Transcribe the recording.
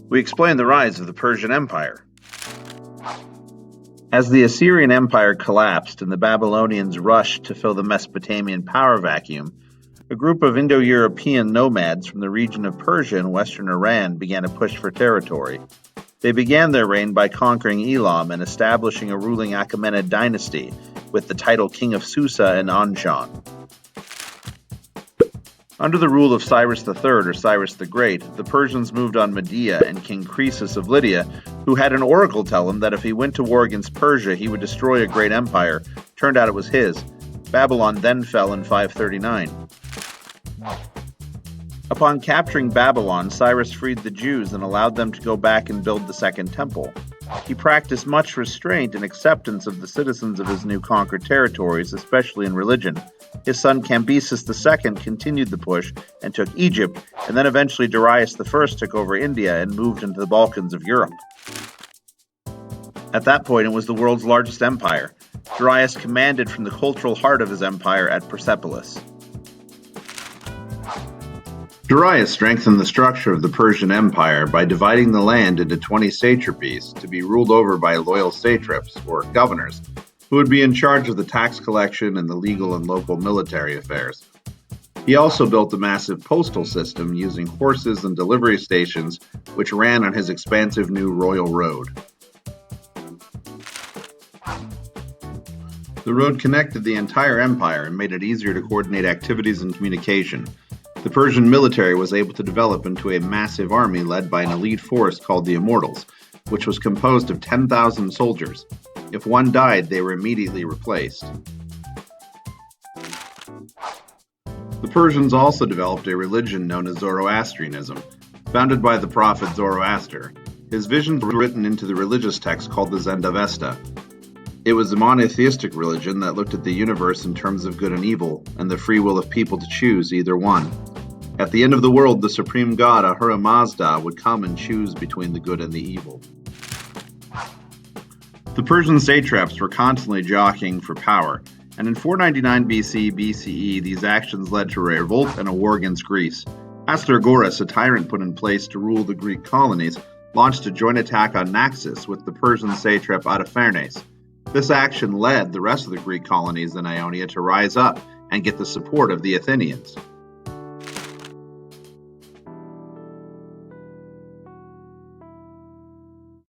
we explain the rise of the Persian Empire. As the Assyrian Empire collapsed and the Babylonians rushed to fill the Mesopotamian power vacuum, a group of Indo-European nomads from the region of Persia and western Iran began a push for territory. They began their reign by conquering Elam and establishing a ruling Achaemenid dynasty with the title King of Susa and Anshan. Under the rule of Cyrus III or Cyrus the Great, the Persians moved on Media, and King Croesus of Lydia, who had an oracle tell him that if he went to war against Persia he would destroy a great empire, turned out it was his. Babylon then fell in 539. Upon capturing Babylon, Cyrus freed the Jews and allowed them to go back and build the Second Temple. He practiced much restraint and acceptance of the citizens of his new conquered territories, especially in religion. His son Cambyses II continued the push and took Egypt, and then eventually Darius I took over India and moved into the Balkans of Europe. At that point, it was the world's largest empire. Darius commanded from the cultural heart of his empire at Persepolis. Darius strengthened the structure of the Persian Empire by dividing the land into 20 satrapies to be ruled over by loyal satraps, or governors, who would be in charge of the tax collection and the legal and local military affairs. He also built a massive postal system using horses and delivery stations which ran on his expansive new royal road. The road connected the entire empire and made it easier to coordinate activities and communication. The Persian military was able to develop into a massive army led by an elite force called the Immortals, which was composed of 10,000 soldiers. If one died, they were immediately replaced. The Persians also developed a religion known as Zoroastrianism, founded by the prophet Zoroaster. His visions were written into the religious text called the Zend-Avesta. It was a monotheistic religion that looked at the universe in terms of good and evil, and the free will of people to choose either one. At the end of the world, the supreme god Ahura Mazda would come and choose between the good and the evil. The Persian satraps were constantly jockeying for power, and in 499 BCE, these actions led to a revolt and a war against Greece. Asler, a tyrant put in place to rule the Greek colonies, launched a joint attack on Naxos with the Persian satrap Artaphernès. This action led the rest of the Greek colonies in Ionia to rise up and get the support of the Athenians.